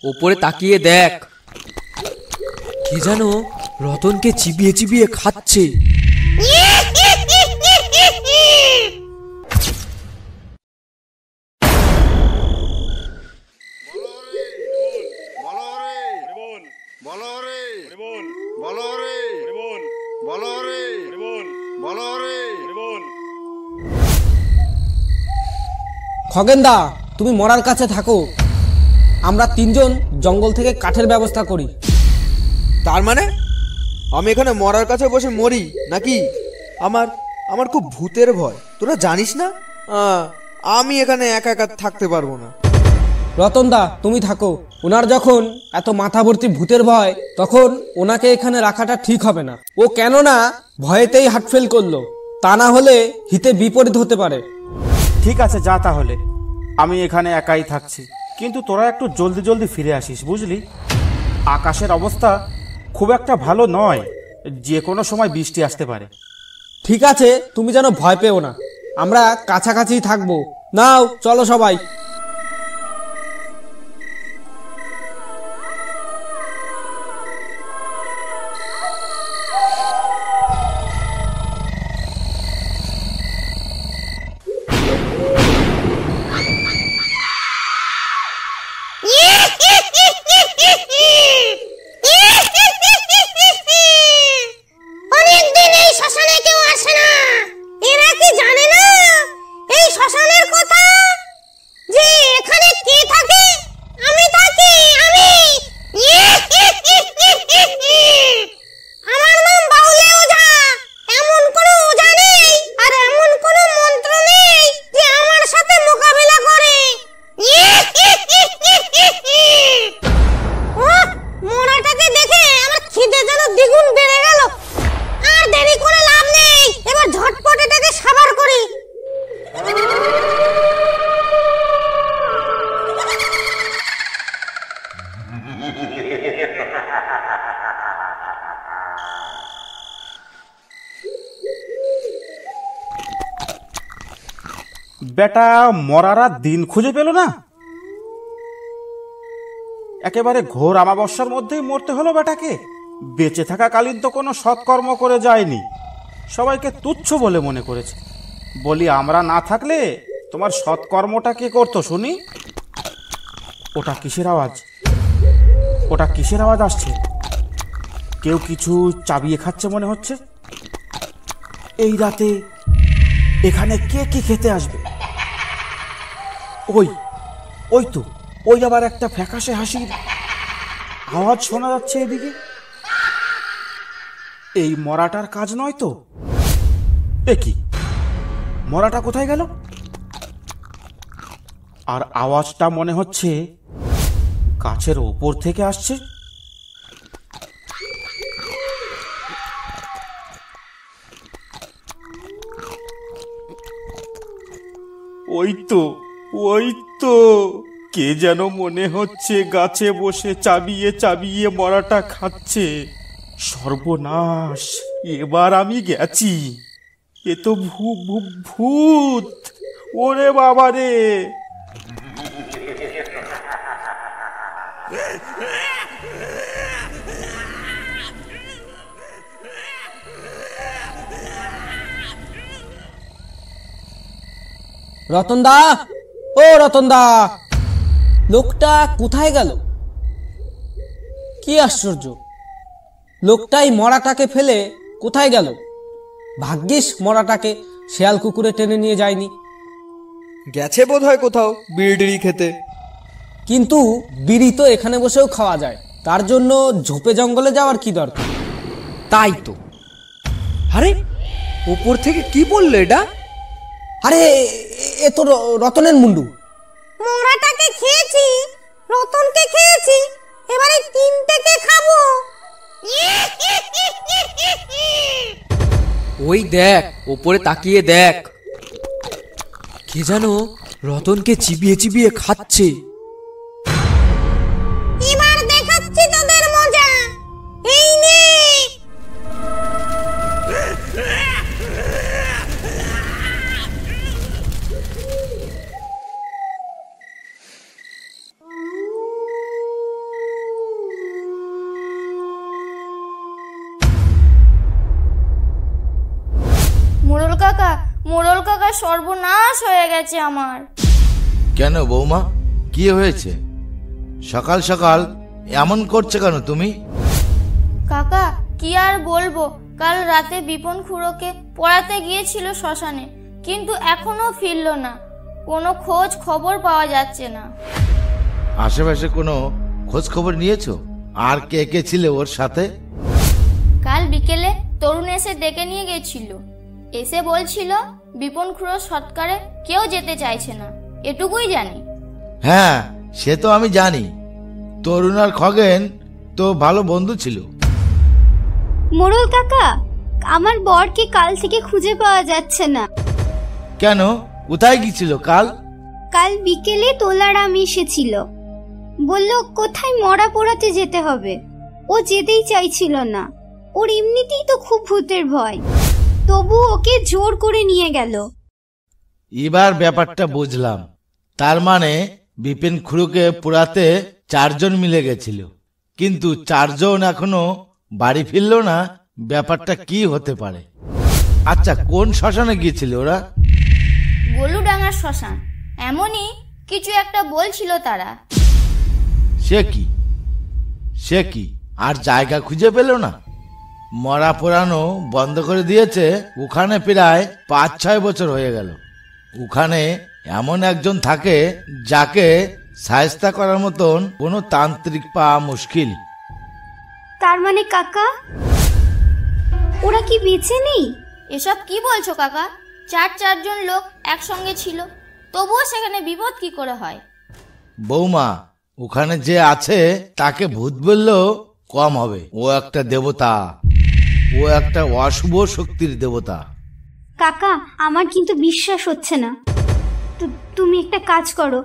ওপরে তাকিয়ে দেখ, কে যেন রতনকে চিবিয়ে চিবিয়ে খাচ্ছে। খগেনদা, তুমি মরার কাছে থাকো, আমরা তিনজন জঙ্গল থেকে কাঠের ব্যবস্থা করি। তার মানে আমি এখানে মরার কাছে বসে মরি নাকি? আমার আমার খুব ভূতের ভয়, তোরা জানিস না? আমি এখানে একা একা থাকতে পারবো না। রতনদা, তুমি থাকো। ওনার যখন এত মাথা ভর্তি ভূতের ভয়, তখন ওনাকে এখানে রাখাটা ঠিক হবে না। ও কেননা ভয়েতেই হার্ট ফেল করলো, তা না হলে হিতে বিপরীত হতে পারে। ঠিক আছে, যা তাহলে, আমি এখানে একাই থাকছি। কিন্তু তোরা একটু জলদি জলদি ফিরে আসিস, বুঝলি? আকাশের অবস্থা খুব একটা ভালো নয়, যে কোনো সময় বৃষ্টি আসতে পারে। ঠিক আছে, তুমি যেন ভয় পেও না, আমরা কাছাকাছি থাকবো। নাও চলো সবাই। বেটা মরারা দিন খুঁজে পেল না, একেবারে ঘোর আমাবস্যার মধ্যেই মরতে হলো বেটাকে। বেঁচে থাকা কালীন তো কোনো সৎকর্ম করে যায়নি, সবাইকে তুচ্ছ বলে মনে করেছে। বলি, আমরা না থাকলে তোমার সৎকর্মটা কে করতো শুনি? ওটা কিসের আওয়াজ? ওটা কিসের আওয়াজ আসছে? কেউ কিছু চাবিয়ে খাচ্ছে মনে হচ্ছে। এই রাতে এখানে কে কি খেতে আসবে? ওই তো, ওই আবার একটা ফ্যাকাশে হাসির আওয়াজ শোনা যাচ্ছে এদিকে। এই মরাটার কাজ নয় তো? এ কি, মরাটা কোথায় গেল? আর আওয়াজটা মনে হচ্ছে গাছের ওপর থেকে আসছে। ওই তো কে যেন মনে হচ্ছে গাছে বসে চাবিয়ে চাবিয়ে মরাটা খাচ্ছে। সর্বনাশ, এবার আমি গেছি। এ তো ভূত। ওরে বাবা রে! রতনদা, ও রতনদা, লোকটা কোথায় গেল? কি আশ্চর্য, লোকটাই মরাটাকে ফেলে কোথায় গেল? ভাগ্যিস মরাটাকে শেয়াল কুকুরে টেনে নিয়ে যায়নি। গেছে বোধহয় কোথাও বিড়ি খেতে। কিন্তু বিড়ি তো এখানে বসেও খাওয়া যায়, তার জন্য ঝোপে জঙ্গলে যাওয়ার কি দরকার? তাই তো। আরে, উপর থেকে কি বললো এটা? আরে, এ তো রতনের মুন্ডু। মরাটাকে খেয়েছি, রতনকে খেয়েছি, এবারে তিনটেকে খাবো। ওই দেখ, ওপরে তাকিয়ে দেখ, কে যেন রতনকে চিবিয়ে চিবিয়ে খাচ্ছে। এবার দেখাচ্ছি তোদের মজা, এই নে। মোড়ল কাকা সর্বনাশ হয়ে গেছে আমার। কেন বৌমা, কি হয়েছে? সকাল সকাল এমন করছে কেন তুমি? কাকা কি আর বলবো, কাল রাতে বিপন খুড়োকে পড়াতে গিয়েছিল শ্মশানে, কিন্তু এখনো ফিরলো না। কোনো খোঁজ খবর পাওয়া যাচ্ছে না। আশেপাশে কোনো খোঁজ খবর নিয়েছো? আর কে কে ছিল ওর সাথে? কাল বিকেলে তরুণ এসে ডেকে নিয়ে গেছিল। এসে বলছিল বিপন খুড়ো সৎকারে কেউ যেতে চাইছে না, এটুকুই জানি। হ্যাঁ, সে তো আমি জানি। তরুণ আর খগেন তো ভালো বন্ধু ছিল। মোড়ল কাকা, আমার বরকে কাল থেকে খুঁজে পাওয়া যাচ্ছে না। কেন, কোথায় গিয়েছিল কাল? কাল বিকেলে তোলারাম এসেছিল, বলল কোথায় মরা পোড়াতে যেতে হবে। ও যেতেই চাইছিল না, ওর এমনিতেই তো খুব ভূতের ভয়, তবু ওকে জোর করে নিয়ে গেল। এবার ব্যাপারটা বুঝলাম। তার মানে বিপিন খুড়োকে পোড়াতে 4 জন মিলে গেছিল, কিন্তু 4 জন এখনো বাড়ি ফিরল না। ব্যাপারটা কি হতে পারে? আচ্ছা, কোন শ্মশানে গিয়েছিল ওরা? গলুডাঙ্গার শ্মশান, এমনই কিছু একটা বলছিল তারা। সে কি আর জায়গা খুঁজে পেল না? মরা পোড়ানো বন্ধ করে দিয়েছে ওখানে প্রায় 5-6 বছর হয়ে গেল। ওখানে এমন একজন থাকে যাকে সায়স্তা করার মতন কোনো তান্ত্রিক পাওয়া মুশকিল। তার মানে কাকা, ওরা কি বেঁচে নেই? এসব কি বলছো কাকা? 4 জন লোক একসঙ্গে ছিল, তবুও সেখানে বিপদ কি করে হয়? বৌমা, ওখানে যে আছে তাকে ভূত বললেও কম হবে। ও একটা দেবতা, ও একটা অশুভ শক্তির দেবতা। কাকা, আমার কিন্তু বিশ্বাস হচ্ছে না। তুমি একটা কাজ করো,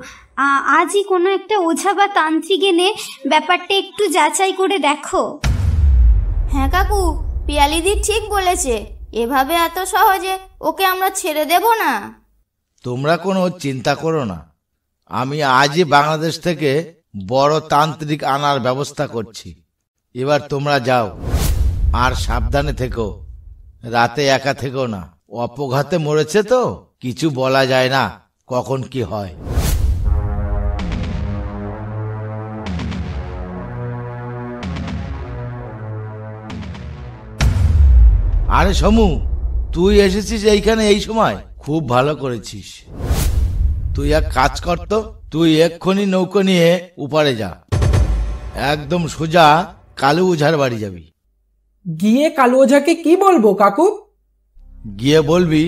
আজই কোনো একটা ওঝা বা তান্ত্রিক এনে ব্যাপারটা একটু যাচাই করে দেখো। হ্যাঁ কাকু, পিয়ালিদি ঠিক বলেছে। এভাবে এত সহজে ওকে আমরা ছেড়ে দেব না। তোমরা কোনো চিন্তা করো না, আমি আজই বাংলাদেশ থেকে বড় তান্ত্রিক আনার ব্যবস্থা করছি। এবার তোমরা যাও, আর সাবধানে থেকো। রাতে একা থেকো না, অপঘাতে মরেছে তো কিছু বলা যায় না কখন কি হয়। আরে সমু, তুই এসেছিস এইখানে এই সময়, খুব ভালো করেছিস। তুই এক কাজ কর তো, তুই এক্ষুনি নৌকো নিয়ে উপারে যা, একদম সোজা কালু ওঝার বাড়ি যাবি। গিয়ে কালু ওঝাকে কি বলবো কাকু? গিয়ে বলবি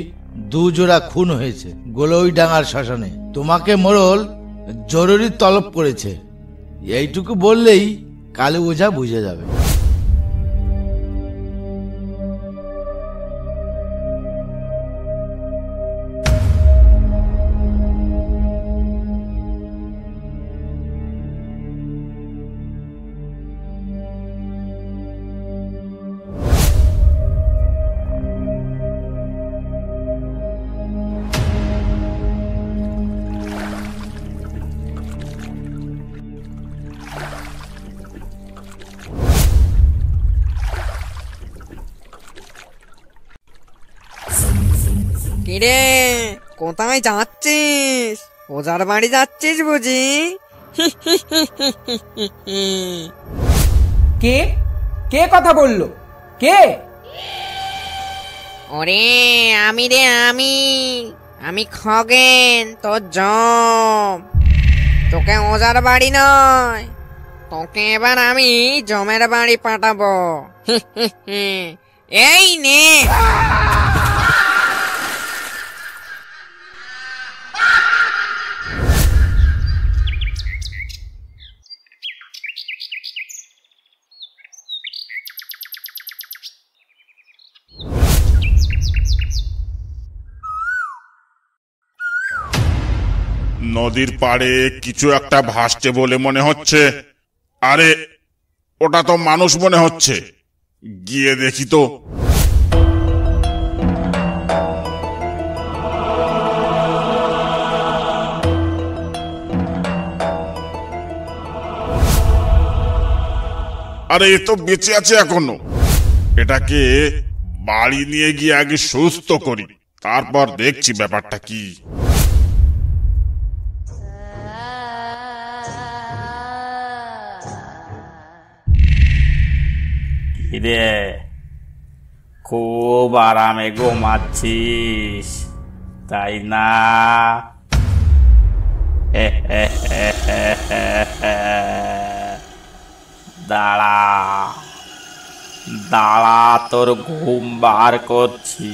2 জোড়া খুন হয়েছে গোলইডাঙ্গার শ্মশানে, তোমাকে মোড়ল জরুরি তলব করেছে। এইটুকু বললেই কালু ওঝা বুঝে যাবে। কিরে, কোথায় যাচ্ছিস? ওজার বাড়ি যাচ্ছিস বুঝি? কে কে কথা বললো? কে? ওরে আমি রে, আমি খগেন, তোর জম। তোকে ওজার বাড়ি নয়, তোকে এবার আমি জমের বাড়ি পাঠাবো। এই নে। নদীর পাড়ে কিছু একটা ভাসছে বলে মনে হচ্ছে। আরে, ওটা তো মানুষ মনে হচ্ছে, গিয়ে দেখি তো। আরে, এ তো বেঁচে আছে এখনো। এটাকে বাড়ি নিয়ে গিয়ে আগে সুস্থ করি, তারপর দেখছি ব্যাপারটা কি। রে খুব আরামে ঘুমাচ্ছিস তাই না? দাঁড়া দাঁড়া, তোর ঘুম বার করছি।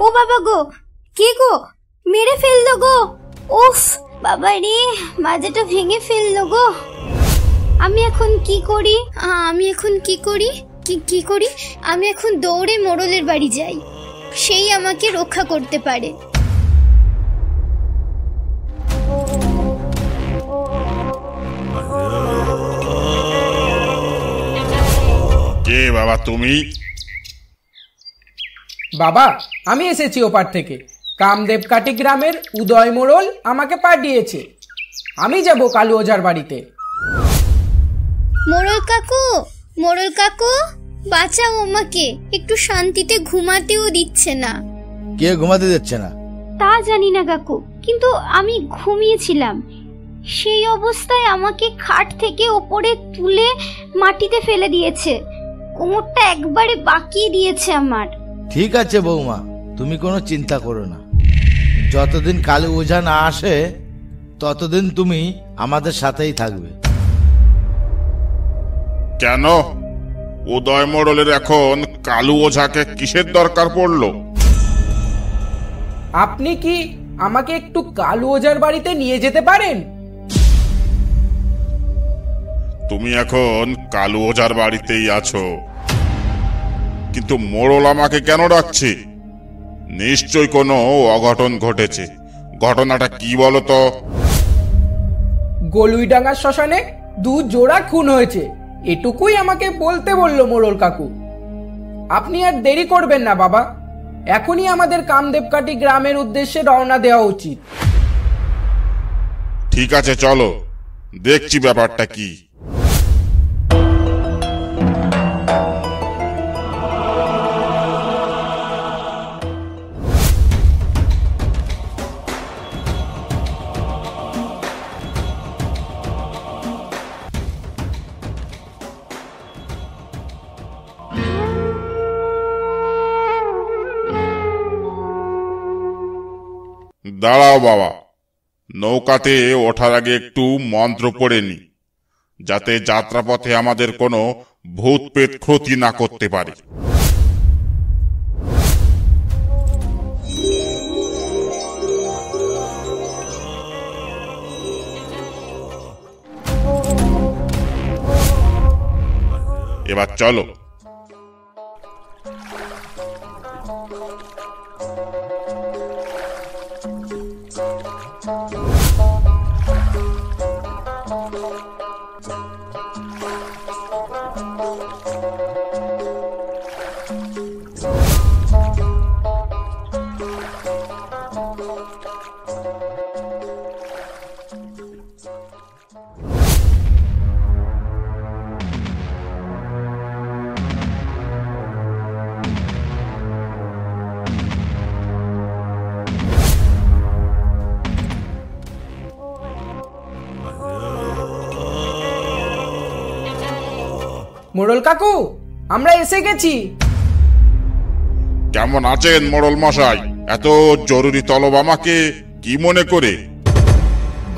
ও বাবা গো, কে গো, মেরে ফেললো গো। উফ বাবা রে, মাজাটা ভেঙে ফেললো গো। আমি এখন কি করি? আমি এখন কি করি? আমি এখন দৌড়ে মোড়লের বাড়ি যাই, সেই আমাকে রক্ষা করতে পারে। কে বাবা তুমি? বাবা, আমি এসেছি ওপার থেকে। কামদেবকাটি গ্রামের উদয় মোড়ল আমাকে পাঠিয়েছে। আমি যাব কালু ওঝার বাড়িতে। মোড়ল কাকু, বাঁচাও আমাকে, একটু শান্তিতে ঘুমাতেও দিচ্ছে না। কে ঘুমাতে দিচ্ছে না? তা জানি না কাকু, কিন্তু আমি ঘুমিয়েছিলাম, সেই অবস্থায় আমাকে খাট থেকে ওপরে তুলে মাটিতে ফেলে দিয়েছে। কোমরটা একবারে বাঁকিয়ে দিয়েছে আমার। ঠিক আছে বৌমা, তুমি কোনো চিন্তা করো না। যতদিন কালু ওঝা না আসে ততদিন তুমি আমাদের সাথেই থাকবে। কেন উদয় মোড়লের এখন কালু ওঝাকে কিসের দরকার পড়লো? আপনি কি আমাকে একটু কালু ওঝার বাড়িতে নিয়ে যেতে পারেন? তুমি এখন কালু ওঝার বাড়িতেই আছো, কিন্তু মোড়ল আমাকে কেন ডাকছে? নিশ্চয় কোনো অঘটন ঘটেছে। ঘটনাটা কি বলো তো? গলুইডাঙ্গার শ্মশানে 2 জোড়া খুন হয়েছে, এটুকুই আমাকে বলতে বললো মোড়ল কাকু। আপনি আর দেরি করবেন না বাবা, এখনই আমাদের কামদেবকাটি গ্রামের উদ্দেশ্যে রওনা দেওয়া উচিত। ঠিক আছে, চলো দেখছি ব্যাপারটা কি। দাঁড়াও বাবা, নৌকাতে ওঠার আগে একটু মন্ত্র পড়ে নি, যাতে যাত্রাপথে আমাদের কোনো ভূত পেট ক্ষতি না করতে পারে। এবার চলো। মোড়ল কাকু, আমরা এসে গেছি। কেমন আছেন মোড়ল মশাই? এত জরুরি তলব আমাকে কি মনে করে?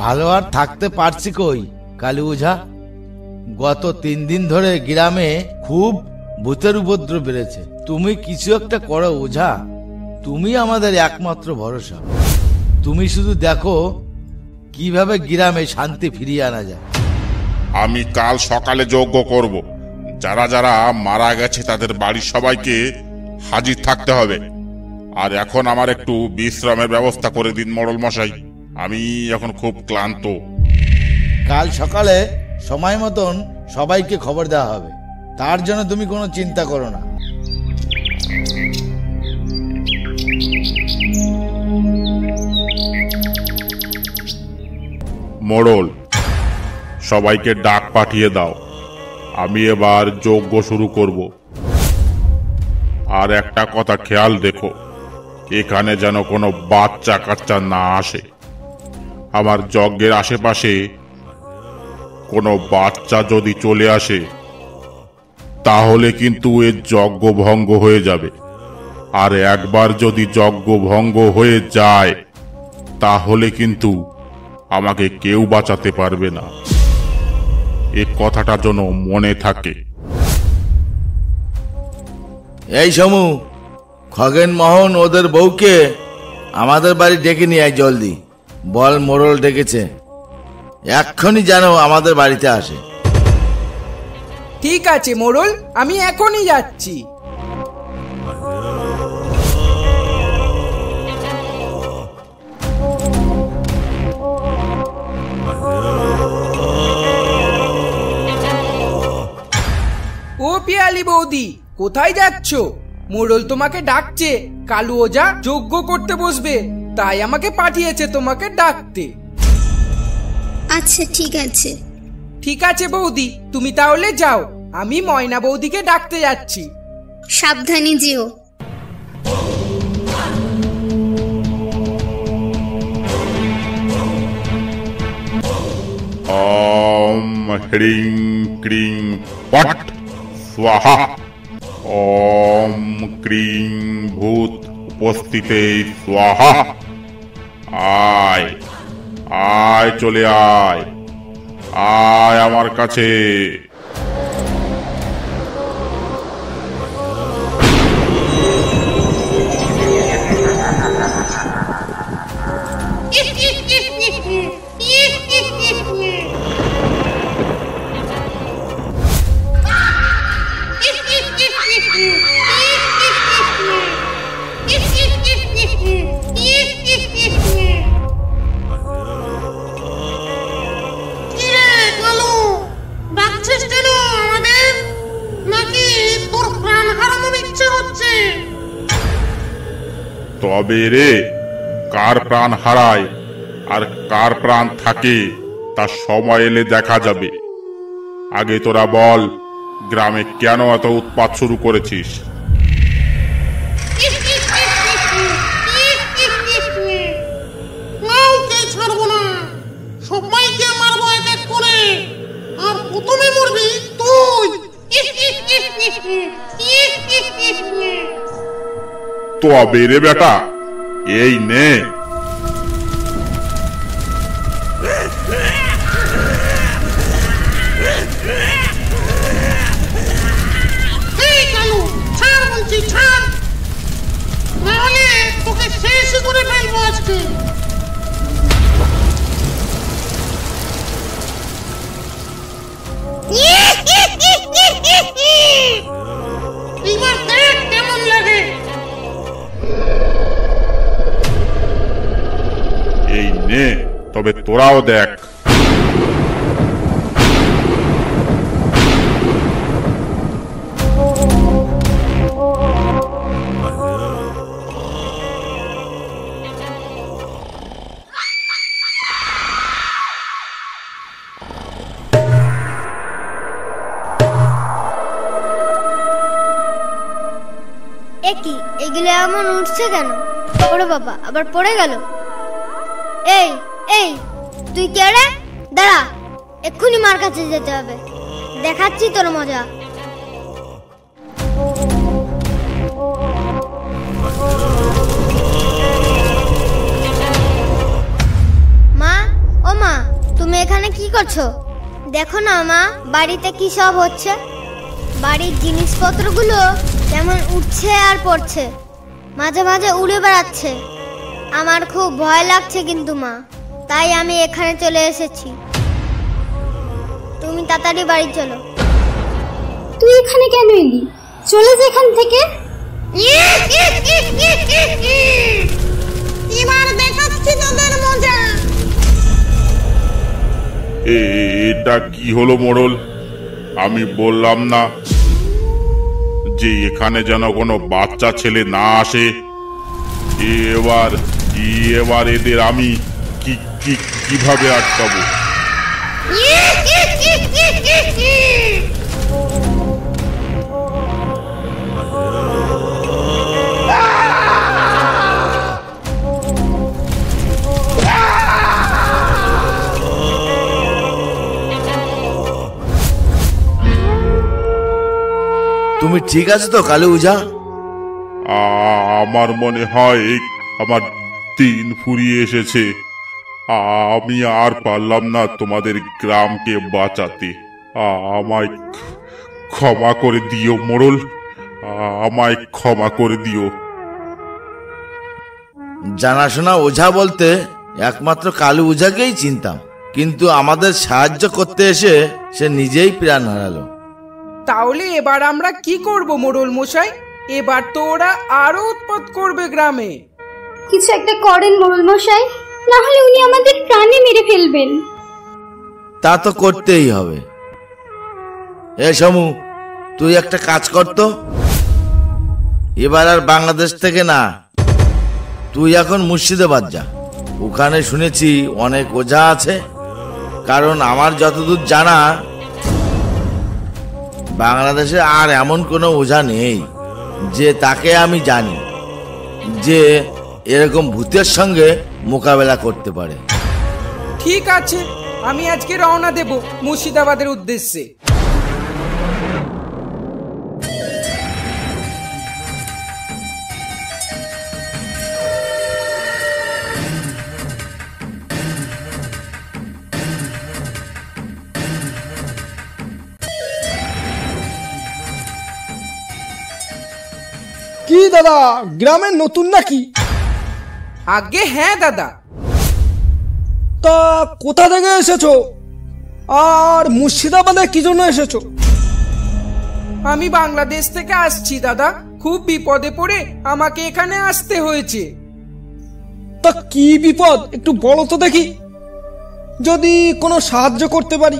ভালো আর থাকতে পারছি কই কালু ওঝা। গত 3 দিন ধরে গ্রামে খুব ভূতের উপদ্রব বেড়েছে। তুমি কিছু একটা করো ওঝা, তুমি আমাদের একমাত্র ভরসা। তুমি শুধু দেখো কিভাবে গ্রামে শান্তি ফিরিয়ে আনা যায়। আমি কাল সকালে যজ্ঞ করব। যারা যারা মারা গেছে তাদের বাড়ির সবাইকে হাজির থাকতে হবে। আর এখন আমার একটু বিশ্রামের ব্যবস্থা করে দিন মোড়ল মশাই, আমি এখন খুব ক্লান্ত। কাল সকালে সময় মতন সবাইকে খবর দেওয়া হবে, তার জন্য তুমি কোনো চিন্তা করো না। মোড়ল, সবাইকে ডাক পাঠিয়ে দাও। আমি এবার যজ্ঞ শুরু করব। আর একটা কথা খেয়াল রেখো, এখানে যেন কোনো বাচ্চা কাচ্চা না আসে। আমার যজ্ঞের আশেপাশে কোনো বাচ্চা যদি চলে আসে তাহলে কিন্তু এর যজ্ঞ ভঙ্গ হয়ে যাবে। আর একবার যদি যজ্ঞ ভঙ্গ হয়ে যায় তাহলে কিন্তু আমাকে কেউ বাঁচাতে পারবে না। এই কথাটা যেন মনে থাকে। এই সমু, খগেন মোহন ওদের বউকে আমাদের বাড়ি ডেকে নিয়ে আয় জলদি। বল মোড়ল ডেকেছে, এক্ষুনি যেন আমাদের বাড়িতে আসে। ঠিক আছে মোড়ল, আমি এখনই যাচ্ছি। ও পিয়ালি বৌদি, কোথায় যাচ্ছ? মোড়ল তোমাকে ডাকছে। কালু ওঝা যজ্ঞ করতে বসবে, তাই আমাকে পাঠিয়েছে তোমাকে ডাকতে। আচ্ছা ঠিক আছে। ঠিক আছে বৌদি, তুমি তাহলে যাও, আমি ময়না বৌদিকে ডাকতে যাচ্ছি। সাবধানে যেও। ওম হ্রিং ক্রিং পট স্বাহা। ওম ক্রিং ভূত উপস্থিতে স্বাহা। আয় আয়, চলে আয়, আয় আমার কাছে। তবে রে, কার প্রাণ হারায় আর কার প্রাণ থাকে তা সময় এলে দেখা যাবে। আগে তোরা বল, গ্রামে কেন এত উৎপাত শুরু করেছিস? ছাড়বো না, সবাইকে মারবো এক এক করে, আর প্রথমে মরবি তুই। তবে রে বেটা, এই নে। ছাড় বলছি, ছাড়, নাহলে তোকে শেষ করে ফেলবো আজকে। এবার দেখ কেমন লাগে। এই নে, তবে তোরাও দেখ। কি এগুলো এমন উঠছে কেন? ওরে বাবা, আবার পড়ে গেল। এই এই, তুই কে রে? দাঁড়া, এক্ষুনি মার কাছে যেতে হবে, দেখাচ্ছি তোর মজা। মা, ও মা, তুমি এখানে কি করছো? দেখো না মা, বাড়িতে কি সব হচ্ছে। বাড়ির জিনিসপত্রগুলো কেমন উঠছে আর পড়ছে, মাঝে মাঝে উড়ে বেড়াচ্ছে। আমার খুব ভয় লাগছে কিন্তু মা, তাই আমি এখানে চলে এসেছি। তুমি তাড়াতাড়ি বাড়ি চলো। তুই এখানে কেন এলি? চলে যা এখান থেকে। এবার দেখাচ্ছি তোদের মজা। এটা কি হলো মোড়ল? আমি বললাম না যে এখানে যেন কোনো বাচ্চা ছেলে না আসে। এবার এদের আমি কিভাবে আটকাবো? তুমি ঠিক আছো তো কালু ওঝা? আমার মনে হয় আমার দিন ফুরিয়ে এসেছে। আমি আর পারলাম না তোমাদের গ্রামকে বাঁচাতে। আমায় ক্ষমা করে দিও মোড়ল, আমায় ক্ষমা করে দিও। জানাশোনা ওঝা বলতে একমাত্র কালু ওঝাকেই চিনতাম, কিন্তু আমাদের সাহায্য করতে এসে সে নিজেই প্রাণ হারালো। তাহলে এবার আমরা কি করব মোড়ল মশাই? এবার তো ওরা আরো উৎপাত করবে গ্রামে। কিছু একটা করেন মোড়ল মশাই, না হলে উনি আমাদের প্রাণে মেরে ফেলবেন। তা তো করতেই হবে। এ সমু, তুই একটা কাজ করতো, এবার আর বাংলাদেশ থেকে না, তুই এখন মুর্শিদাবাদ যা। ওখানে শুনেছি অনেক ওঝা আছে, কারণ আমার যতদূর জানা বাংলাদেশে আর এমন কোনো ওঝা নেই যে তাকে আমি জানি যে এরকম ভূতের সঙ্গে মোকাবেলা করতে পারে। ঠিক আছে, আমি আজকে রওনা দেব মুর্শিদাবাদের উদ্দেশ্যে। কি দাদা, গ্রামে নতুন নাকি? আগে হ্যাঁ দাদা। তা কোথা থেকে এসেছো, আর মুর্শিদাবাদে কি জন্য এসেছো? আমি বাংলাদেশ থেকে আসছি দাদা, খুব বিপদে পড়ে আমাকে এখানে আসতে হয়েছে। তা কি বিপদ একটু বলো তো দেখি, যদি কোনো সাহায্য করতে পারি।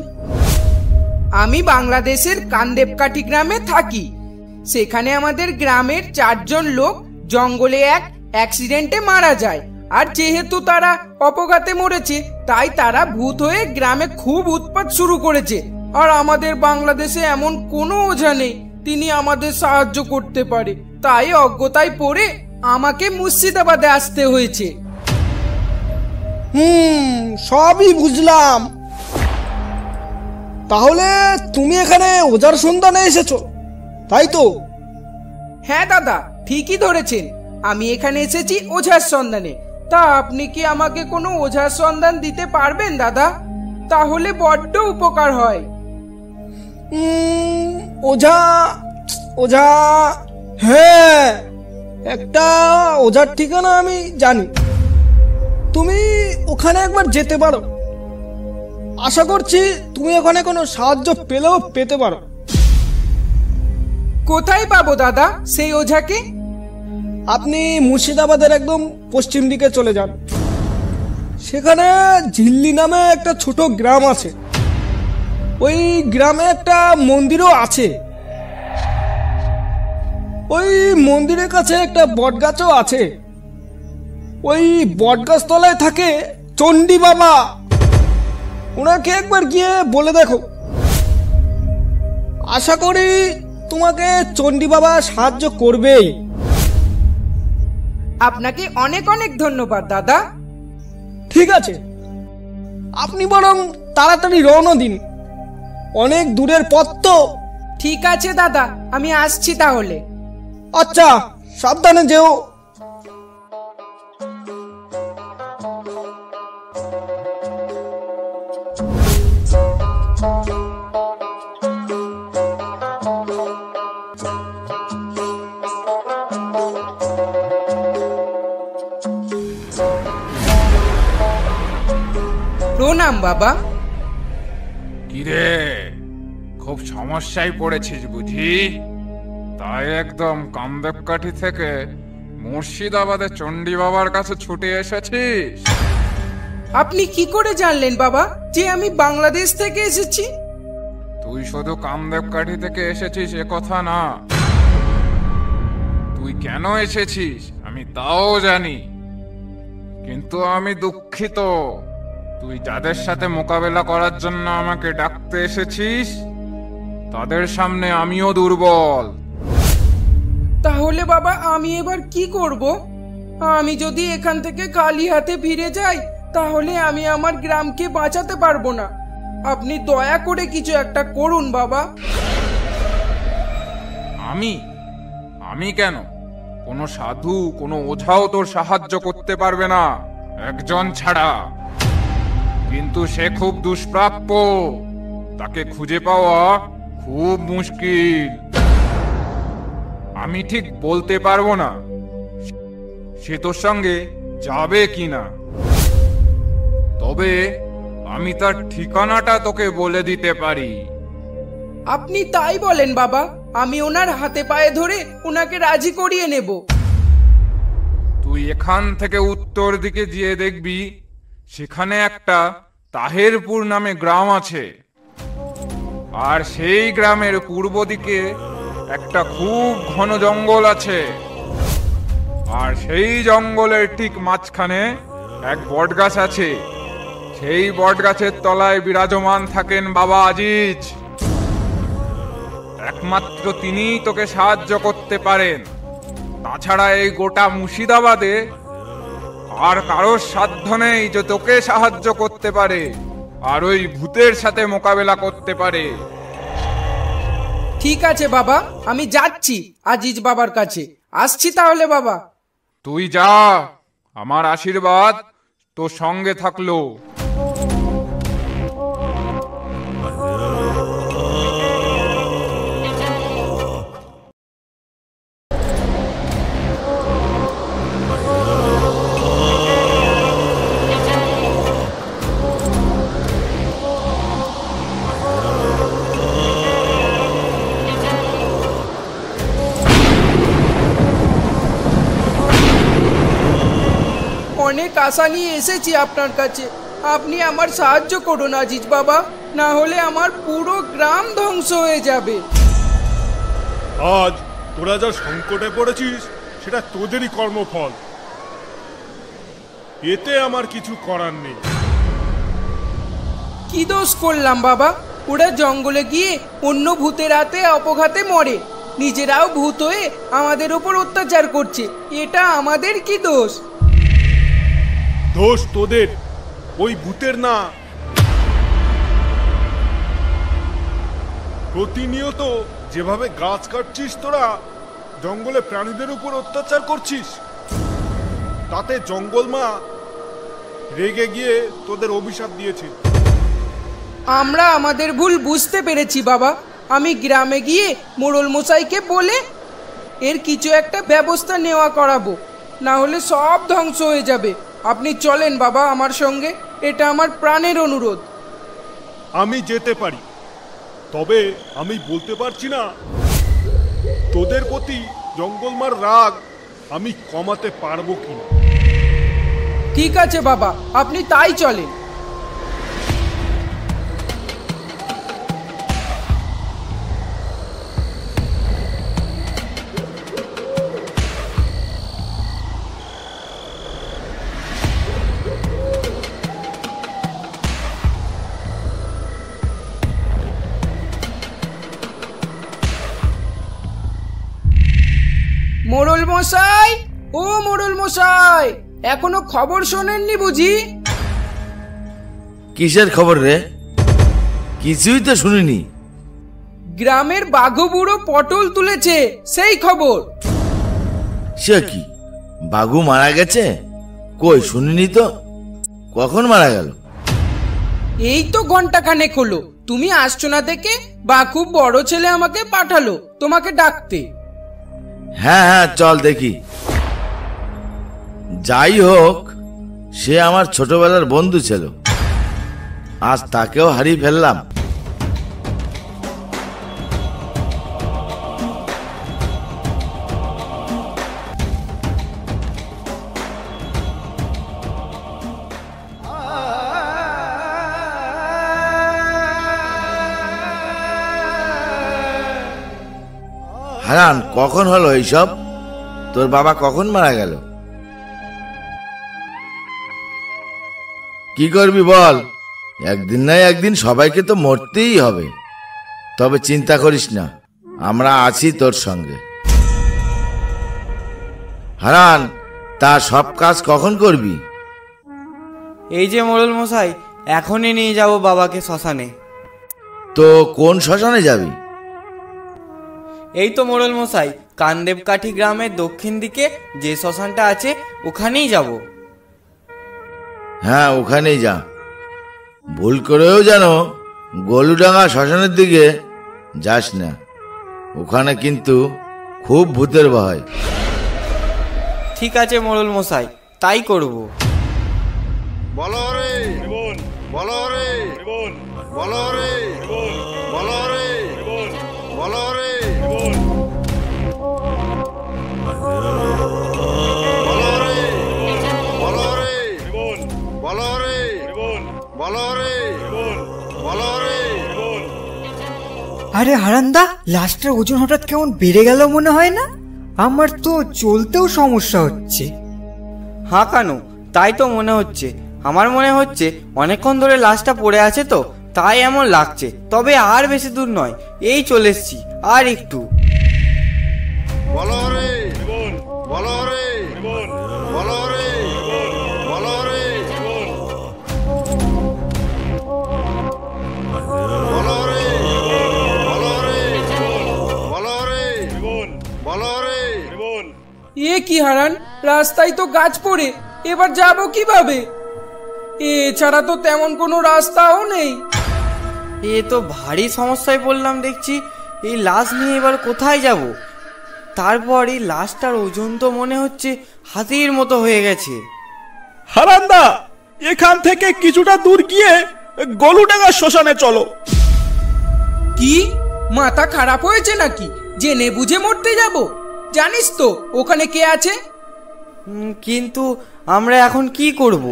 আমি বাংলাদেশের কান্দেবকাঠি গ্রামে থাকি। সেখানে আমাদের গ্রামের 4 জন লোক জঙ্গলে এক অ্যাক্সিডেন্টে মারা যায়, আর যেহেতু তারা অপঘাতে মরেছে তাই তারা ভূত হয়ে গ্রামে খুব উৎপাত শুরু করেছে। আর আমাদের বাংলাদেশে এমন কোনো ওঝা নেই তিনি আমাদের সাহায্য করতে পারে, তাই অজ্ঞতায় পড়ে আমাকে মুর্শিদাবাদে আসতে হয়েছে। সবই বুঝলাম। তাহলে তুমি এখানে ওঝার সন্ধানে এসেছো, তাই তো? হ্যাঁ দাদা, ঠিকই ধরেছেন, আমি এখানে এসেছি ওঝার সন্ধানে। তা আপনি কি আমাকে কোনো ওঝার সন্ধান দিতে পারবেন দাদা? তাহলে বড্ড উপকার হয়। ওঝা ওঝা হ্যাঁ, একটা ওঝার ঠিকানা আমি জানি, তুমি ওখানে একবার যেতে পারো। আশা করছি তুমি ওখানে কোনো সাহায্য পেলেও পেতে পারো। কোথায় পাবো দাদা সেই ওঝাকে? আপনি মুর্শিদাবাদের একদম পশ্চিম দিকে চলে যান, সেখানে ঝিল্লি নামে একটা ছোট গ্রাম আছে। ওই গ্রামে একটা মন্দিরও আছে। ওই মন্দিরের কাছে একটা বটগাছও আছে। ওই বটগাছ তলায় থাকে চণ্ডী বাবা, ওনাকে একবার গিয়ে বলে দেখো। আশা করি তোমাকে চণ্ডী বাবা সাহায্য করবেই। আপনাকে অনেক অনেক ধন্যবাদ দাদা। ঠিক আছে, আপনি বরং তাড়াতাড়ি রওনা দিন, অনেক দূরের পথ তো। ঠিক আছে দাদা, আমি আসছি তাহলে। আচ্ছা, সাবধানে যেও। প্রণাম বাবা। কিরে, খুব সমস্যায় পড়েছিস বুঝি? তাই একদম কান্দেবকাঠি থেকে মুর্শিদাবাদে চণ্ডী বাবার কাছে ছুটে এসেছিস? আপনি কি করে জানলেন বাবা যে আমি বাংলাদেশ থেকে এসেছি? তুই শুধু কান্দেবকাঠি থেকে এসেছিস এ কথা না, তুই কেন এসেছিস আমি তাও জানি। কিন্তু আমি দুঃখিত, তুই যাদের সাথে মোকাবেলা করার জন্য আমাকে ডাকতে এসেছিস তাদের সামনে আমিও দুর্বল। তাহলে বাবা আমি এবার কি করব? আমি যদি এখান থেকে খালি হাতে ফিরে যাই তাহলে আমি আমার গ্রামকে বাঁচাতে পারবো না। আপনি দয়া করে কিছু একটা করুন বাবা। আমি কেন? কোনো সাধু, কোনো ওঝাও তোর সাহায্য করতে পারবে না, একজন ছাড়া। কিন্তু সে খুব দুষ্প্রাপ্য, তাকে খুঁজে পাওয়া খুব মুশকিল। আমি ঠিক বলতে পারবো না সে তোর সঙ্গে যাবে কিনা, তবে আমি তার ঠিকানাটা তোকে বলে দিতে পারি। আপনি তাই বলেন বাবা, আমি ওনার হাতে পায়ে ধরে ওনাকে রাজি করিয়ে নেব। তুই এখান থেকে উত্তর দিকে গিয়ে দেখবি সেখানে একটা তাহেরপুর নামে গ্রাম আছে, আর সেই গ্রামের পূর্ব দিকে একটা খুব ঘন জঙ্গল আছে, আর সেই জঙ্গলের ঠিক মাঝখানে এক বটগাছ আছে। সেই বটগাছের তলায় বিরাজমান থাকেন বাবা আজিজ। একমাত্র তিনিই তোকে সাহায্য করতে পারেন। তাছাড়া এই গোটা মুর্শিদাবাদে আর কারোর সাধ্য নেই যে তোকে সাহায্য করতে পারে আর ওই ভূতের সাথে মোকাবেলা করতে পারে। ঠিক আছে বাবা, আমি যাচ্ছি আজিজ বাবার কাছে। আসছি তাহলে বাবা। তুই যা, আমার আশীর্বাদ তোর সঙ্গে থাকলো। অনেক আশা নিয়ে এসেছি আপনার কাছে, আপনি আমার সাহায্য করুন আজিজ বাবা, না হলে আমার পুরো গ্রাম ধ্বংস হয়ে যাবে। আজ তোরা যা সংকটে পড়েছিস সেটা তোদেরই কর্মফল, এতে আমার কিছু করার নেই। কি দোষ করলাম বাবা? ওরা জঙ্গলে গিয়ে অন্য ভূতের হাতে অপঘাতে মরে, নিজেরাও ভূত হয়ে আমাদের উপর অত্যাচার করছে, এটা আমাদের কি দোষ? দোষ তোদের, ওই ভূতের না। প্রতিনিয়ত যেভাবে গাছ কাটছিস তোরা, জঙ্গলে প্রাণীদের উপর অত্যাচার করছিস, তাতে জঙ্গল মা রেগে গিয়ে তোদের অভিশাপ দিয়েছে। আমরা আমাদের ভুল বুঝতে পেরেছি বাবা। আমি গ্রামে গিয়ে মোড়ল মশাইকে বলে এর কিছু একটা ব্যবস্থা নেওয়া করাবো, না হলে সব ধ্বংস হয়ে যাবে। আপনি চলেন বাবা আমার সঙ্গে, এটা আমার প্রাণের অনুরোধ। আমি যেতে পারি, তবে আমি বলতে পারছি না তোদের প্রতি জঙ্গলমার রাগ আমি কমাতে পারবো কিনা। ঠিক আছে বাবা, আপনি তাই চলেন। মোড়ল মশাই, ও মোড়ল মশাই, এখনো খবর শোনেননি বুঝি? কিসের খবর রে? কিছুই তো শুনিনি। গ্রামের বাঘু বুড়ো পটল তুলেছে, সেই খবর। সে কি, বাঘু মারা গেছে? কই শুনিনি তো। কখন মারা গেল? এই তো ঘন্টা খানেক হলো। তুমি আসছো না দেখে বাঘু বড় ছেলে আমাকে পাঠালো তোমাকে ডাকতে। হ্যাঁ হ্যাঁ, চল দেখি। যাই হোক, সে আমার ছোটবেলার বন্ধু ছিল, আজ তাকেও হারিয়ে ফেললাম। হারান, কখন হলো এইসব? তোর বাবা কখন মারা গেল? কি করবি বল, একদিন না একদিন সবাইকে তো মরতেই হবে। তবে চিন্তা করিস না, আমরা আছি তোর সঙ্গে। হারান, তা সব কাজ কখন করবি? এই যে মোড়ল মশাই, এখনই নিয়ে যাব বাবাকে শ্মশানে। তো কোন শ্মশানে যাবি? এই তো মোড়ল মশাই, কান্দেবকাঠি গ্রামের দক্ষিণ দিকে যে শ্মশানটা আছে ওখানেই যাব। হ্যাঁ, ওখানেই যা। ভুল করেও যেন গলুডাঙ্গা শ্মশানের দিকে যাস না, ওখানে কিন্তু খুব ভূতের ভয়। ঠিক আছে মোড়ল মশাই, তাই করব। বলো রে বলো রে বলো রে বলো রে বলো রে আরে হারান্দা, লাস্টের ওজন হঠাৎ কেমন বেড়ে গেল মনে হয় না? আমার তো চলতেও সমস্যা হচ্ছে। হ্যাঁ কানু, তাই তো মনে হচ্ছে। আমার মনে হচ্ছে অনেকক্ষণ ধরে লাশটা পড়ে আছে তো, তাই এমন লাগছে। তবে আর বেশি দূর নয়, এই চলে এসছি, আর একটু। বলো রে বলো রে বলো রে বলো রে বলো রে বলো রে বলো রে। এ কি হারান, রাস্তায় তো গাছ পড়ে, এবার যাব কিভাবে? এছাড়া তো তেমন কোনো রাস্তাও নেই। এ তো ভারী সমস্যায় পড়লাম দেখছি। এই লাশ নিয়ে এবার কোথায় যাব? তারপর এই লাশটার ওজন তো মনে হচ্ছে হাতির মতো হয়ে গেছে। হারান্দা, এখান থেকে কিছুটা দূর গিয়ে গলুডাঙ্গা শ্মশানে চলো। কি মাথা খারাপ হয়েছে নাকি? জেনে বুঝে মরতে যাব? জানিস তো ওখানে কে আছে? কিন্তু আমরা এখন কি করব?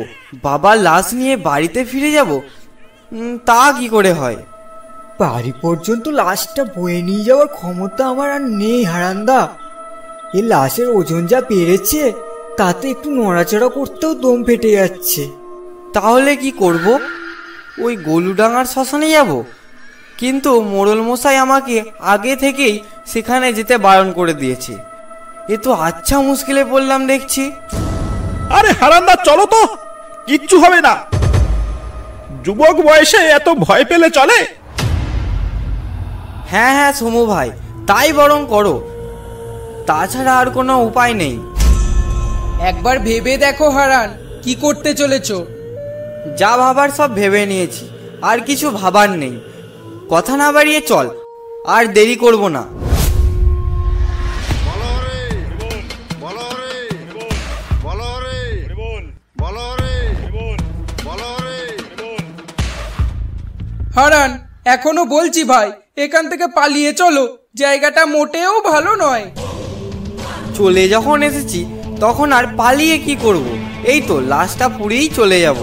বাবার লাশ নিয়ে বাড়িতে ফিরে যাব? তা কি করে হয়? বাড়ি পর্যন্ত লাশটা বয়ে নিয়ে যাওয়ার ক্ষমতা আমার আর নেই হারান্দা। এই লাশের ওজন যা বেড়েছে, তাতে একটু নড়াচড়া করতেও দম ফেটে যাচ্ছে। তাহলে কি করব? ওই গলুডাঙ্গার শ্মশানে যাব? কিন্তু মোড়ল মশাই আমাকে আগে থেকেই সেখানে যেতে বারণ করে দিয়েছে। এ তো আচ্ছা মুশকিলে পড়লাম দেখছি। আরে হারান্দা, চলো তো, কিচ্ছু হবে না। যুবক বয়সে এত ভয় পেলে চলে? হ্যাঁ হ্যাঁ সমু ভাই, তাই বরং করো, তাছাড়া আর কোনো উপায় নেই। একবার ভেবে দেখো হারান, কি করতে চলেছো? যা ভাবার সব ভেবে নিয়েছি, আর কিছু ভাবার নেই। কথা না বাড়িয়ে চল, আর দেরি করব না। হারান, এখনো বলছি ভাই, এখান থেকে পালিয়ে চলো, জায়গাটা মোটেও ভালো নয়। চলে যখন এসেছি তখন আর পালিয়ে কি করব? এই তো লাশটা পুড়েই চলে যাব।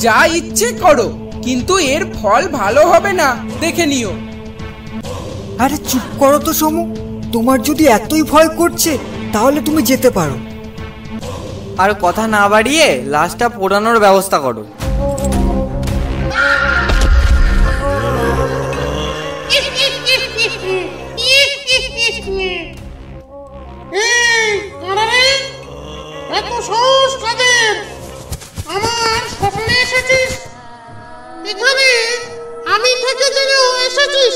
যা ইচ্ছে করো, কিন্তু এর ফল ভালো হবে না, দেখে নিও। আরে চুপ করো তো সমু, তোমার যদি এতই ভয় করছে তাহলে তুমি যেতে পারো। আর কথা না বাড়িয়ে লাশটা পোড়ানোর ব্যবস্থা করো। এত সাহস কাদের? আমার স্বপ্নে এসেছিস, এখানে আমি থেকে জেনেও এসেছিস।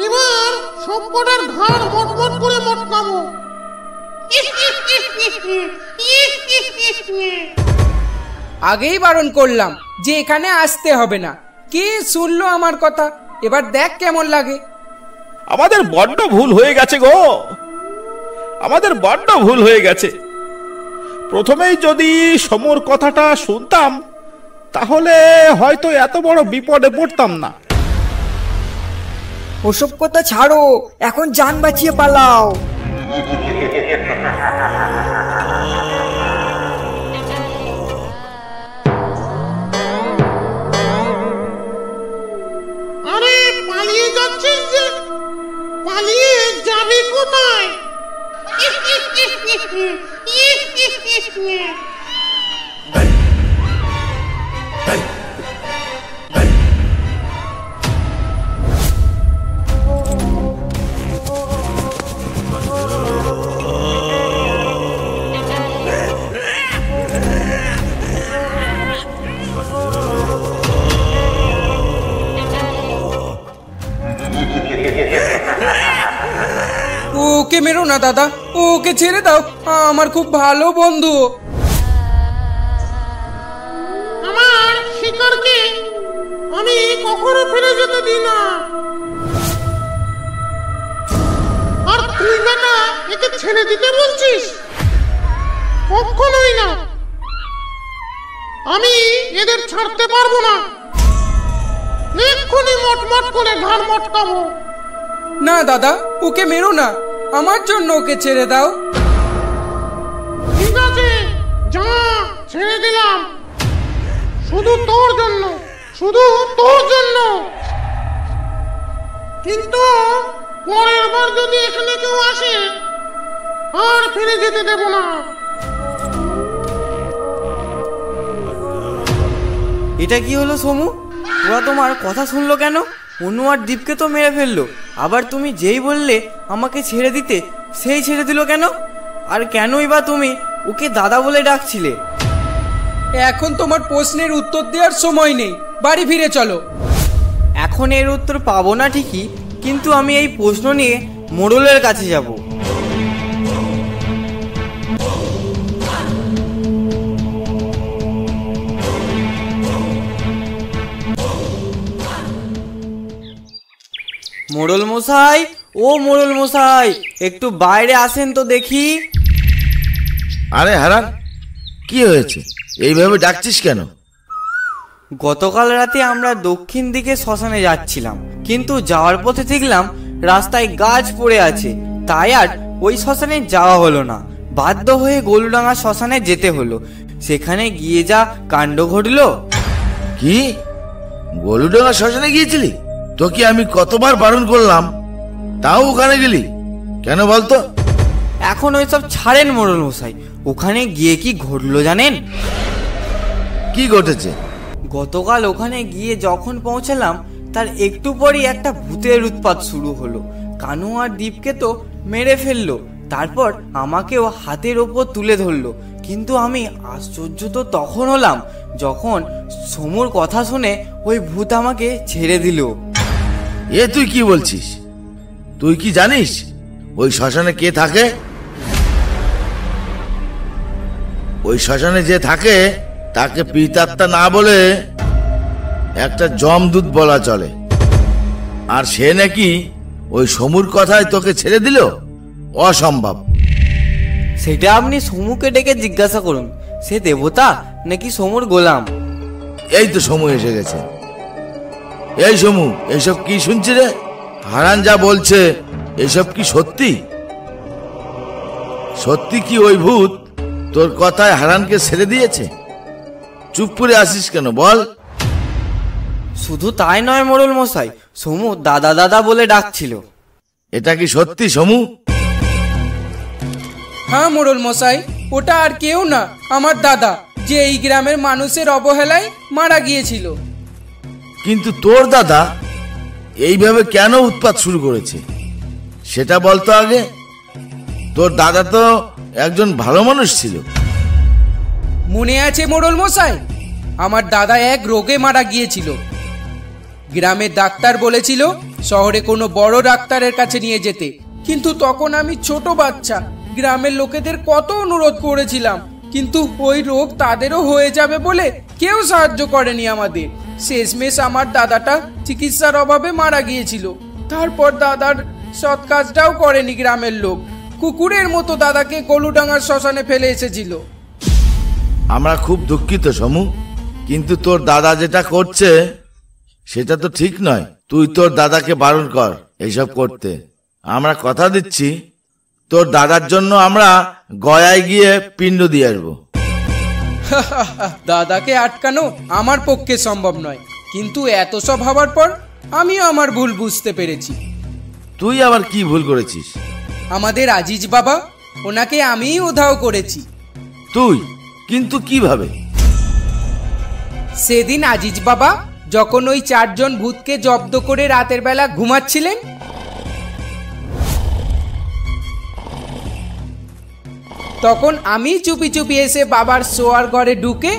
এবার সবকটার ঘাড় মটমট করে মটকাবো। আগেই বারণ করলাম যে এখানে আসতে হবে না, কে শুনলো আমার কথা? এবার দেখ কেমন লাগে। আমাদের বড্ড ভুল হয়ে গেছে গো, আমাদের বড্ড ভুল হয়ে গেছে। প্রথমেই যদি সমুর কথাটা শুনতাম, তাহলে হয়তো এত বড় বিপদে পড়তাম না। ওসব কথা ছাড়ো, এখন জান বাঁচিয়ে পালাও। আরে পালিয়ে যাচ্ছিস যে, পালিয়ে যাবি কোথায়? ওকে মেরো না দাদা, ওকে ছেড়ে দাও, আমার খুব ভালো বন্ধু। আমার শিকারকে আমি কখনো ফিরে যেতে দিই না। আর তুই না একে ছেড়ে দিতে বলছিস? কখনোই না, আমি এদের ছাড়তে পারবো না। এক্ষুনি মটমট করে ঘাড় মটকাবো। না দাদা, ওকে মেরো না, আমার জন্য ওকে ছেড়ে দাও। ঠিক আছে, যা, ছেড়ে দিলাম। শুধু তোর জন্য, শুধু তোর জন্য। কিন্তু পরের বার যদি এখানে কেউ আসে, আর ফিরে যেতে দেব না। এটা কি হলো সমু? ওরা তোমার কথা শুনলো কেন? অনু আর দীপকে তো মেরে ফেললো, আবার তুমি যেই বললে আমাকে ছেড়ে দিতে সেই ছেড়ে দিল কেন? আর কেনই বা তুমি ওকে দাদা বলে ডাকছিলে? এখন তোমার প্রশ্নের উত্তর দেওয়ার সময় নেই, বাড়ি ফিরে চলো। এখন এর উত্তর পাবো না ঠিকই, কিন্তু আমি এই প্রশ্ন নিয়ে মোড়লের কাছে যাব। মোড়ল মশাই, ও মোড়ল মশাই, একটু বাইরে আসেন তো দেখি। আরে হারান, কি হয়েছে? এইভাবে ডাকছিস কেন? গতকাল রাতে আমরা দক্ষিণ দিকে শ্মশানে যাচ্ছিলাম, কিন্তু যাওয়ার পথে দেখলাম রাস্তায় গাছ পড়ে আছে, তাই আর ওই শ্মশানে যাওয়া হলো না। বাধ্য হয়ে গলুডাঙ্গা শ্মশানে যেতে হলো। সেখানে গিয়ে যা কাণ্ড ঘটলো। কি? গলুডাঙ্গা শ্মশানে গিয়েছিলি? তোকে আমি কতবার বারণ করলাম, তাও ওখানে গেলি কেন বলতো? এখন ওইসব ছাড়েন মোড়ল মশাই, ওখানে গিয়ে কি ঘটলো জানেন? কি ঘটেছে? গতকাল ওখানে গিয়ে যখন পৌঁছালাম তার একটু পরই একটা ভূতের উৎপাত শুরু হলো। কানু আর দীপকে তো মেরে ফেললো, তারপর আমাকেও হাতের ওপর তুলে ধরলো। কিন্তু আমি আশ্চর্য তো তখন হলাম যখন সমুর কথা শুনে ওই ভূত আমাকে ছেড়ে দিল। এ তুই কি বলছিস? তুই কি জানিস ওই শ্মশানে কে থাকে? ওই শ্মশানে যে থাকে তাকে পিতাত্মা না বলে একটা যমদূত বলা চলে। আর সে নাকি ওই সমুর কথায় তোকে ছেড়ে দিল? অসম্ভব। সেটা আপনি সমুকে ডেকে জিজ্ঞাসা করুন, সে দেবতা নাকি সমুর গোলাম। এই তো সমু এসে গেছে। এই সমু, এসব কি শুনছি রে? হারান যা বলছে এসব কি সত্যি? সত্যি কি ওই ভূত তোর কথায় হারানকে ছেড়ে দিয়েছে? চুপ করে আসিস কেন বল? শুধু তাই নয় মোড়ল মশাই, সমু দাদা দাদা বলে ডাকছিল। এটা কি সত্যি সমু? হ্যাঁ মোড়ল মশাই, ওটা আর কেউ না, আমার দাদা, যে এই গ্রামের মানুষের অবহেলায় মারা গিয়েছিল। কিন্তু তোর দাদা এইভাবে কেন উৎপাত শুরু করেছে সেটা বলতো আগে। তোর দাদা তো একজন ভালো মানুষ ছিল। মনে আছে মোড়ল মশাই, আমার দাদা এক রোগে মারা গিয়েছিল। গ্রামের ডাক্তার বলেছিল শহরে কোনো বড় ডাক্তারের কাছে নিয়ে যেতে, কিন্তু তখন আমি ছোট বাচ্চা, গ্রামের লোকেদের কত অনুরোধ করেছিলাম, কিন্তু ওই রোগ তাদেরও হয়ে যাবে বলে কেউ সাহায্য করেনি আমাদের। শেষমেশ আমার দাদাটা চিকিৎসার অভাবে মারা গিয়েছিল। তারপর দাদার সৎ কাজটাও করেনি গ্রামের লোক, কুকুরের মতো দাদাকে গলুডাঙ্গার শ্মশানে ফেলে এসেছিল। আমরা খুব দুঃখিত সমু, কিন্তু তোর দাদা যেটা করছে সেটা তো ঠিক নয়। তুই তোর দাদাকে বারণ কর এইসব করতে। আমরা কথা দিচ্ছি তোর দাদার জন্য আমরা গয়ায় গিয়ে পিণ্ড দিয়ে আসবো। দাদাকে আটকানো আমার পক্ষে সম্ভব নয়, কিন্তু এত সব হবার পর আমিও আমার ভুল বুঝতে পেরেছি। তুই আবার কি ভুল করেছিস? আমাদের আজিজ বাবা, ওনাকে আমিই উধাও করেছি। তুই? কিন্তু কিভাবে? সেদিন আজিজ বাবা যখন ওই 4 জন ভূতকে জব্দ করে রাতের বেলা ঘুমাচ্ছিলেন, তখন আমি চুপি চুপি এসে বাবার শোয়ার ঘরে ঢুকে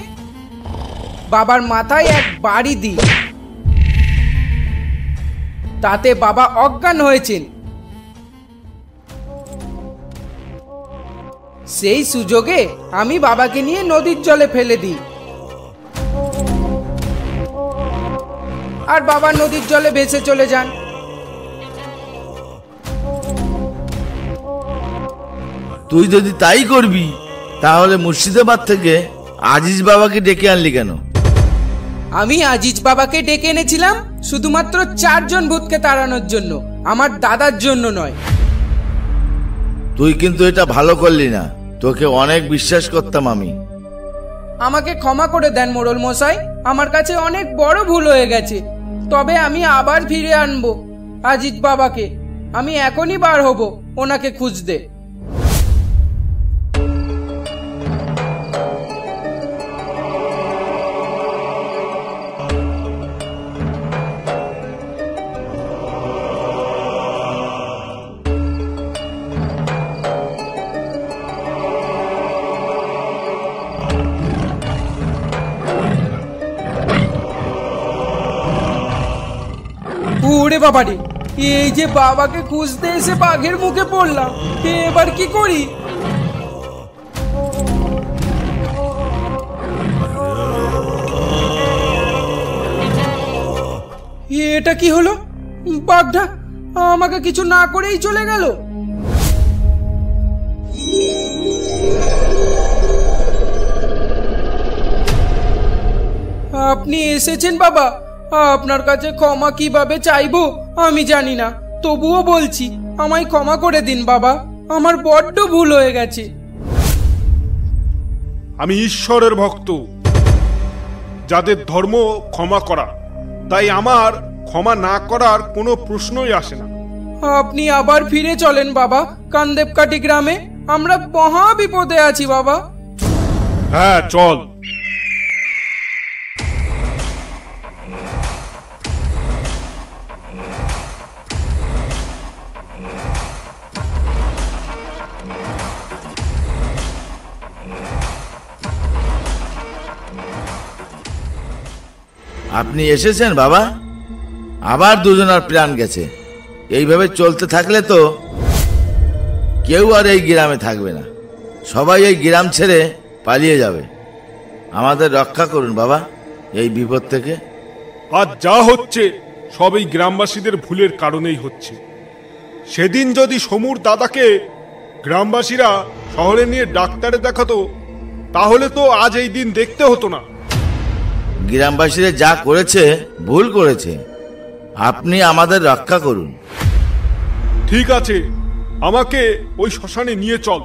বাবার মাথায় এক বাড়ি দিই। তাতে বাবা অজ্ঞান হয়েছেন। সেই সুযোগে আমি বাবাকে নিয়ে নদীর জলে ফেলে দিই, আর বাবা নদীর জলে ভেসে চলে যান। তুই যদি তাই করবি তাহলে মুর্শিদাবাদ থেকে আজিজ বাবাকে ডেকে আনলি কেন? আমি আজিজ বাবাকে ডেকে এনেছিলাম শুধুমাত্র 4 জন ভূতকে তাড়ানোর জন্য, আমার দাদার জন্য নয়। তুই কিন্তু এটা ভালো করলি না, তোকে অনেক বিশ্বাস করতাম আমি। আমাকে ক্ষমা করে দেন মোড়ল মশাই, আমার কাছে অনেক বড় ভুল হয়ে গেছে। তবে আমি আবার ফিরে আনবো আজিজ বাবাকে। আমি এখনই বার হব ওনাকে খুঁজতে। ওরে বাবারে, এই যে বাবাকে খুঁজতে এসে বাঘের মুখে পড়লাম, এবার কি করি? এটা কি হলো? বাঘটা আমাকে কিছু না করেই চলে গেল। আপনি এসেছেন বাবা, আপনার কাছে ক্ষমা কিভাবে চাইবো আমি জানি না, তবুও বলছি আমায় ক্ষমা করে দিন বাবা, আমার বড্ড ভুল হয়ে গেছে। আমি ঈশ্বরের ভক্ত, যাদের ধর্ম ক্ষমা করা, তাই আমার ক্ষমা না করার কোনো প্রশ্নই আসে না। আপনি আবার ফিরে চলেন বাবা কান্দেবকাঠি গ্রামে, আমরা মহা বিপদে আছি বাবা। হ্যাঁ চল। আপনি এসেছেন বাবা? আবার দুজনের প্রাণ গেছে। এইভাবে চলতে থাকলে তো কেউ আর এই গ্রামে থাকবে না, সবাই এই গ্রাম ছেড়ে পালিয়ে যাবে। আমাদের রক্ষা করুন বাবা এই বিপদ থেকে। আজ যা হচ্ছে সব এই গ্রামবাসীদের ভুলের কারণেই হচ্ছে। সেদিন যদি সমুর দাদাকে গ্রামবাসীরা শহরে নিয়ে ডাক্তারে দেখাতো, তাহলে তো আজ এই দিন দেখতে হতো না। গ্রামবাসীরা যা করেছে ভুল করেছে, আপনি আমাদের রক্ষা করুন। ঠিক আছে, আমাকে ওই শ্মশানে নিয়ে চল।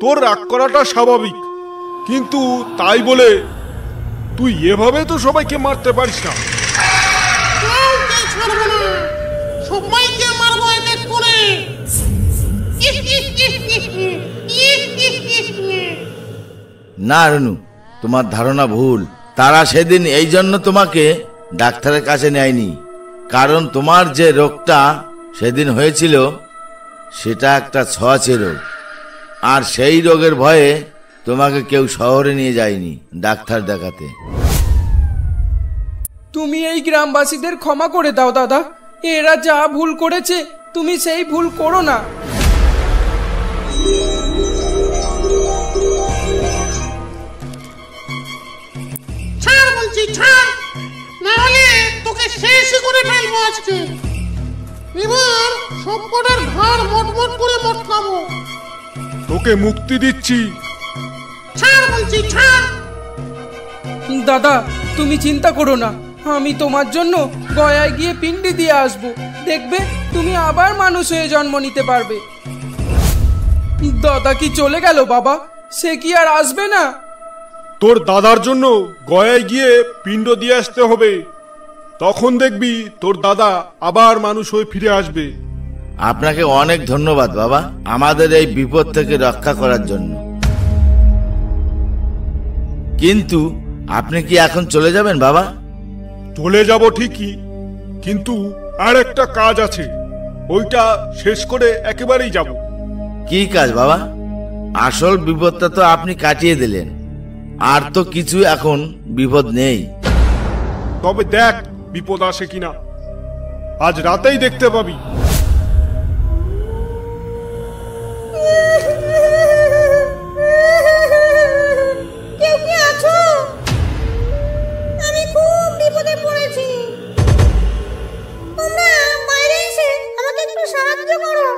তোর রাগ করাটা স্বাভাবিক, কিন্তু তাই বলে তুই এভাবে তো সবাইকে মারতে পারিস না। সবাইকে মারবো এক করে। না রনু, তোমার ধারণা ভুল। তারা সেদিন এই জন্য তোমাকে ডাক্তারের কাছে নেয়নি, কারণ তোমার যে রোগটা সেদিন হয়েছিল সেটা একটা ছোঁয়াচে রোগ, আর সেই রোগের ভয়ে তোমাকে কেউ শহরে নিয়ে যায়নি ডাক্তার দেখাতে। তুমি এই গ্রামবাসীদের ক্ষমা করে দাও দাদা, এরা যা ভুল করেছে তুমি সেই ভুল করো না। ছাড় বলছি, ছাড়, না হলে তোকে শেষই করে ফেলবো আজকে। এবার সবকটার ঘাড় মটমট করে মটকাবো। তোকে মুক্তি দিচ্ছি। ছাড় বলছি, ছাড়। দাদা তুমি চিন্তা করো না, আমি তোমার জন্য গয়ায় গিয়ে পিণ্ডি দিয়ে আসবো, দেখবে তুমি আবার মানুষ হয়ে জন্ম নিতে পারবে। দাদা কি চলে গেল বাবা? সে কি আর আসবে না? তোর দাদার জন্য গয়ায় গিয়ে পিণ্ড দিয়ে আসতে হবে, তখন দেখবি তোর দাদা আবার মানুষ হয়ে ফিরে আসবে। আপনাকে অনেক ধন্যবাদ বাবা, আমাদের এই বিপদ থেকে রক্ষা করার জন্য। কিন্তু আপনি কি এখন চলে যাবেন বাবা? চলে যাব ঠিকই, কিন্তু আর একটা কাজ আছে, ওইটা শেষ করে একেবারেই যাব। কি কাজ বাবা? আসল বিপদটা তো আপনি কাটিয়ে দিলেন, আর তো কিছু এখন বিপদ নেই। তবে দেখ বিপদ আসে কিনা, আজ রাতেই দেখতে পাবি। কেউ কি আছো? আমি খুব বিপদে পড়েছি, তোমরা বাইরে এসে আমাকে একটু সাহায্য করো।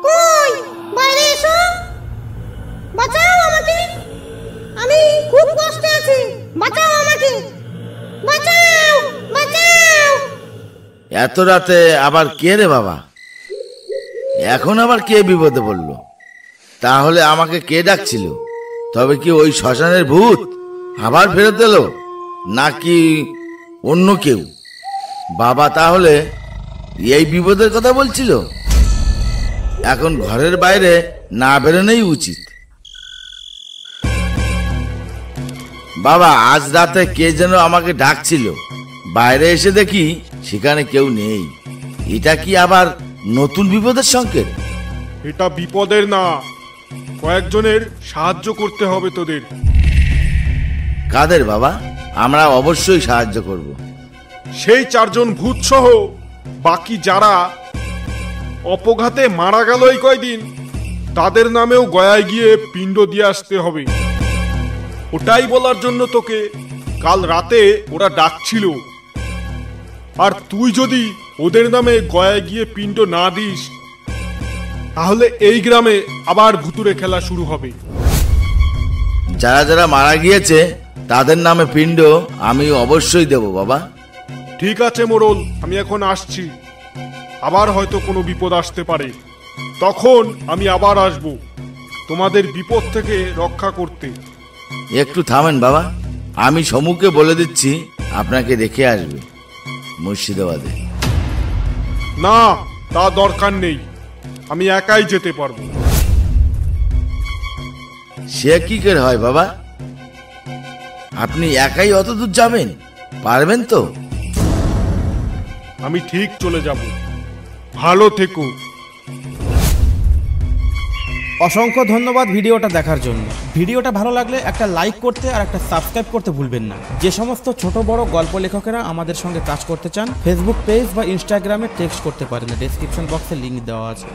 কই, বাইরে এসো, বাঁচাও আমাকে, আমি খুব কষ্টে আছি, বাঁচাও আমাকে, বাঁচাও, বাঁচাও। এত রাতে আবার কে রে বাবা? এখন আবার কে বিপদে পড়লো? তাহলে আমাকে কে ডাকছিল? তবে কি ওই শ্মশানের ভূত আবার ফেরত এলো, নাকি অন্য কেউ? বাবা তাহলে এই বিপদের কথা বলছিল? এখন ঘরের বাইরে না বেরোনোই উচিত। বাবা, আজ রাতে কে যেন আমাকে ডাকছিল, বাইরে এসে দেখি সেখানে কেউ নেই। এটা কি আবার নতুন বিপদের সংকেত? এটা বিপদের না, কয়েকজনের সাহায্য করতে হবে তোদের। কাদের বাবা? আমরা অবশ্যই সাহায্য করব। সেই 4 জন ভূত সহ বাকি যারা অপঘাতে মারা গেল এই কয়দিন, তাদের নামেও গয়ায় গিয়ে পিণ্ড দিয়ে আসতে হবে। ওটাই বলার জন্য তোকে কাল রাতে ওরা ডাকছিল। আর তুই যদি ওদের নামে গয়ায় গিয়ে পিণ্ড না দিস, তাহলে এই গ্রামে আবার ভুতুরে খেলা শুরু হবে। যারা যারা মারা গিয়েছে তাদের নামে পিণ্ড আমি অবশ্যই দেব বাবা। ঠিক আছে মোড়ল, আমি এখন আসছি। আবার হয়তো কোনো বিপদ আসতে পারে, তখন আমি আবার আসব তোমাদের বিপদ থেকে রক্ষা করতে। একটু থামেন বাবা, আমি সমুকে বলে দিচ্ছি আপনাকে রেখে আসবে মুর্শিদাবাদে। না, তা দরকার নেই, আমি একাই যেতে পারবো। সে কি করে হয় বাবা? আপনি একাই অত দূর যাবেন? পারবেন তো? আমি ঠিক চলে যাব, ভালো থেকো। অসংখ্য ধন্যবাদ ভিডিওটা দেখার জন্য। ভিডিওটা ভালো লাগলে একটা লাইক করতে আর একটা সাবস্ক্রাইব করতে ভুলবেন না। যে সমস্ত ছোট বড় গল্প লেখকেরা আমাদের সঙ্গে কাজ করতে চান, ফেসবুক পেজ বা ইনস্টাগ্রামে টেক্সট করতে পারেন, ডেসক্রিপশন বক্সে লিংক দেওয়া আছে।